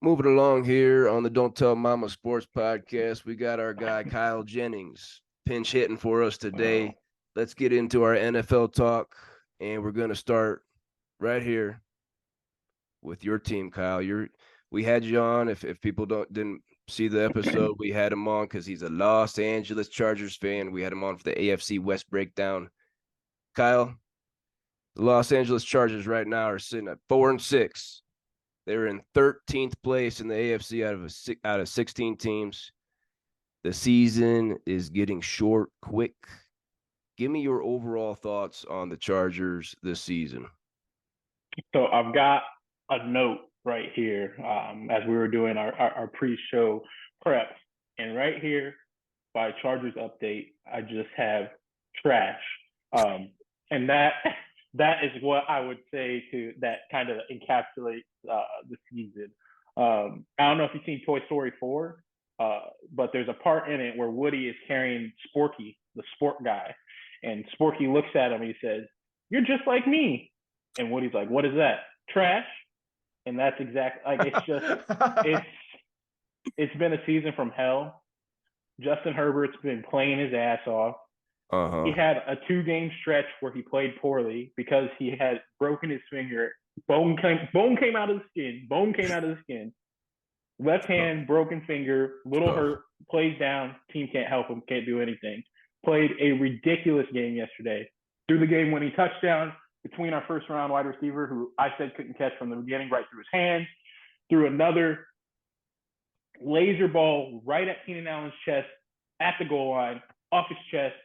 Moving along here on the Don't Tell Mama Sports Podcast, we got our guy Kyle Jennings pinch hitting for us today. Let's get into our NFL talk, and we're going to start right here with your team, Kyle. We had you on. If people didn't see the episode, we had him on because he's a Los Angeles Chargers fan. We had him on for the AFC West breakdown. Kyle, the Los Angeles Chargers right now are sitting at 4-6. They're in 13th place in the AFC out of 16 teams. The season is getting short quick. Give me your overall thoughts on the Chargers this season. So I've got a note right here as we were doing our pre-show prep. And right here by Chargers update, I just have trash. And that is what I would say to that kind of encapsulates the season. I don't know if you've seen Toy Story 4, but there's a part in it where Woody is carrying Sporky, the sport guy. And Sporky looks at him and he says, "You're just like me." And Woody's like, "What is that? Trash?" And that's exactly like it's been a season from hell. Justin Herbert's been playing his ass off. He had a 2-game stretch where he played poorly because he had broken his finger. Bone came out of the skin. Left hand, broken finger, little hurt, plays down. Team can't help him, can't do anything. Played a ridiculous game yesterday. Through the game-winning touchdown between our first-round wide receiver, who I said couldn't catch from the beginning, right through his hands. Threw another laser ball right at Keenan Allen's chest, at the goal line, off his chest,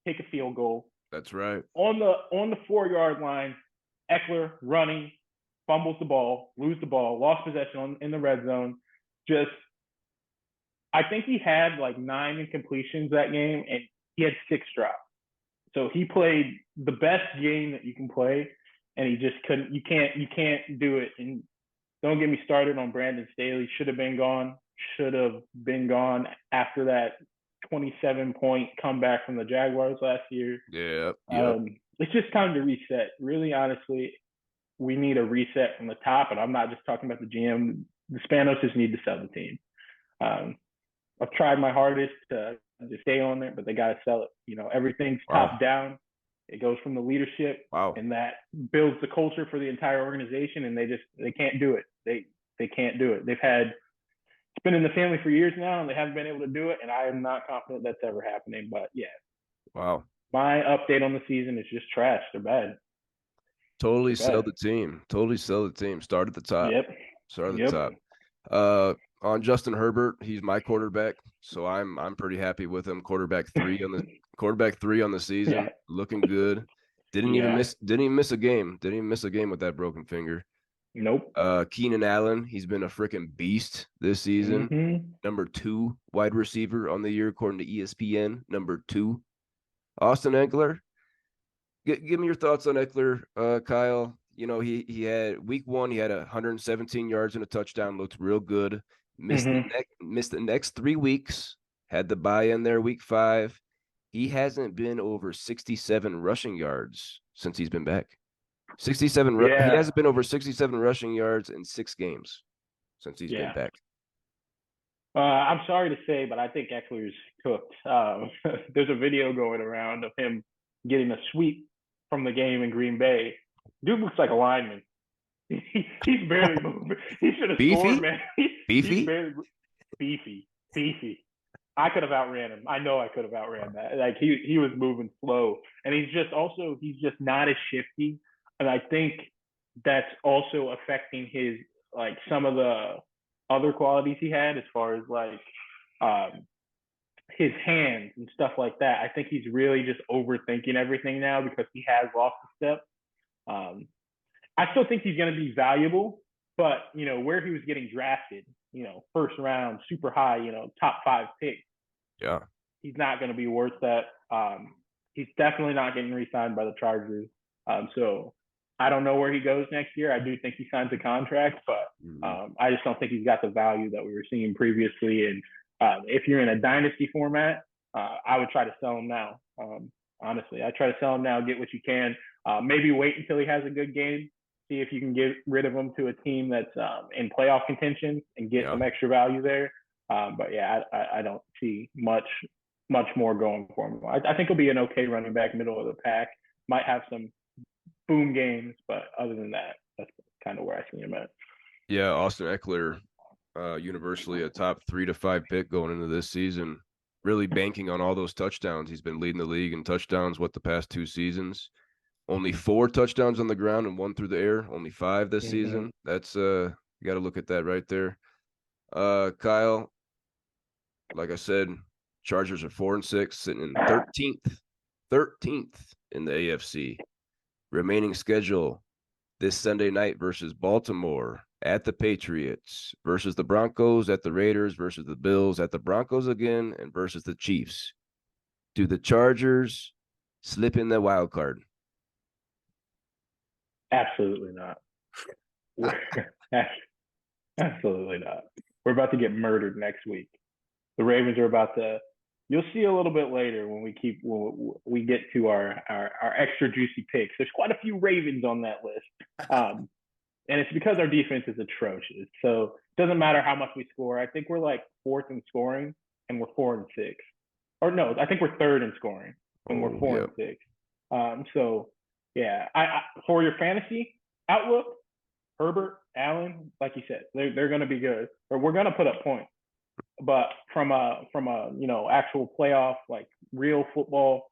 take a field goal. That's right. On the 4-yard line, Ekeler running, fumbles the ball, lose the ball, lost possession in the red zone. I think he had like 9 incompletions that game, and he had 6 drops. So he played the best game that you can play, and he just couldn't. You can't do it. And don't get me started on Brandon Staley. Should have been gone after that 27-point comeback from the Jaguars last year. Yeah. It's just time to reset. Really, honestly, we need a reset from the top. And I'm not just talking about the GM. The Spanos just need to sell the team. I've tried my hardest to stay on there, but they got to sell it. You know, everything's top down. It goes from the leadership, and that builds the culture for the entire organization. And they can't do it. They can't do it. It's been in the family for years now, and they haven't been able to do it. And I am not confident that's ever happening. But yeah, my update on the season is just trash. They're bad. Totally sell the team. Start at the top. Start at the top. On Justin Herbert, he's my quarterback, so I'm pretty happy with him. Quarterback 3 on the season, looking good. Didn't even miss a game. Didn't even miss a game with that broken finger. Nope. Keenan Allen, he's been a freaking beast this season. Mm-hmm. Number 2 wide receiver on the year according to ESPN. Number 2. Austin Ekeler. Give me your thoughts on Ekeler, Kyle. You know, he had week 1, he had 117 yards and a touchdown, looked real good. Missed the next 3 weeks, had the bye in there week 5. He hasn't been over 67 rushing yards since he's been back. 67. He hasn't been over 67 rushing yards in 6 games since he's been back. I'm sorry to say, but I think Eckler's cooked. There's a video going around of him getting a sweep from the game in Green Bay. Dude looks like a lineman. He's barely moving. He should have scored, man. He's barely beefy. I could have outran him. I know I could have outran that. Like he was moving slow, and he's just not as shifty. And I think that's also affecting his like some of the other qualities he had as far as like his hands and stuff like that. I think he's really just overthinking everything now because he has lost a step. I still think he's going to be valuable, but you know where he was getting drafted, you know, first round, super high, you know, top 5 pick. Yeah, he's not going to be worth that. He's definitely not getting re-signed by the Chargers. So I don't know where he goes next year. I do think he signs a contract, but I just don't think he's got the value that we were seeing previously. And if you're in a dynasty format, I would try to sell him now. Honestly, I try to sell him now, get what you can. Maybe wait until he has a good game see if you can get rid of him to a team that's in playoff contention and get some extra value there. But yeah, I don't see much more going for him. I think he'll be an okay running back, middle of the pack. Might have some boom games, but other than that, that's kind of where I see him at. Yeah, Austin Ekeler, universally a top 3 to 5 pick going into this season. Really banking on all those touchdowns. He's been leading the league in touchdowns, the past 2 seasons. Only 4 touchdowns on the ground and 1 through the air. Only 5 this season. That's you got to look at that right there. Kyle, like I said, Chargers are 4-6, sitting in 13th in the AFC. Remaining schedule this Sunday night versus Baltimore, at the Patriots, versus the Broncos, at the Raiders, versus the Bills, at the Broncos again, and versus the Chiefs. Do the Chargers slip in the wild card? Absolutely not. Absolutely not. We're about to get murdered next week. The Ravens are about to. You'll see a little bit later when we get to our extra juicy picks. There's quite a few Ravens on that list, and it's because our defense is atrocious. So it doesn't matter how much we score. I think we're like 4th in scoring, and we're 4-6. Or no, I think we're 3rd in scoring, and we're 4-6. So yeah, I for your fantasy outlook, Herbert, Allen, like you said, they're going to be good, or we're going to put up points. But from a actual playoff, like real football,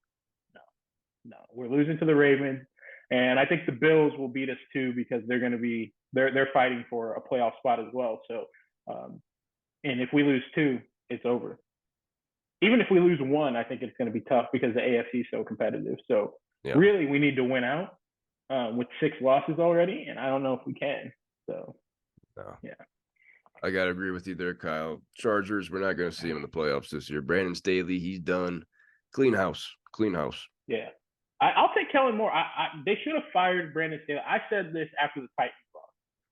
no, we're losing to the Ravens, and I think the Bills will beat us too because they're fighting for a playoff spot as well. So, and if we lose 2, it's over. Even if we lose 1, I think it's going to be tough because the AFC is so competitive. So really, we need to win out with 6 losses already, and I don't know if we can. So, yeah. I got to agree with you there, Kyle. Chargers, we're not going to see him in the playoffs this year. Brandon Staley, he's done. Clean house. Yeah. I'll take Kellen Moore. They should have fired Brandon Staley. I said this after the Titans loss.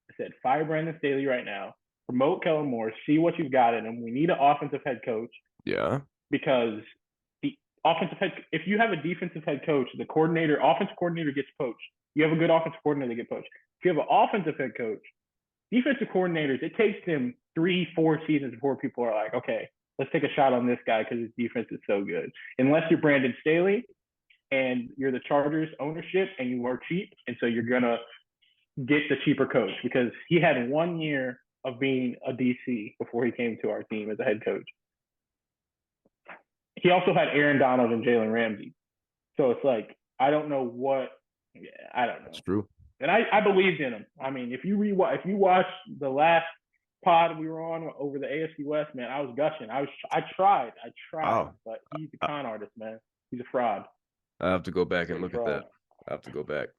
I said, fire Brandon Staley right now. Promote Kellen Moore. See what you've got in him. We need an offensive head coach. Yeah. Because the offensive head, if you have a defensive head coach, the offensive coordinator gets poached. You have a good offensive coordinator that gets poached. If you have an offensive head coach, defensive coordinators, it takes them 3-4 seasons before people are like, okay, let's take a shot on this guy because his defense is so good. Unless you're Brandon Staley and you're the Chargers ownership and you are cheap, and so you're going to get the cheaper coach because he had 1 year of being a DC before he came to our team as a head coach. He also had Aaron Donald and Jalen Ramsey. So it's like, I don't know. That's true. And I believed in him. I mean, if you watch the last pod we were on over the AFC West, man, I was gushing. I tried, but he's a con artist, man. He's a fraud. I have to go back and look at that. I have to go back.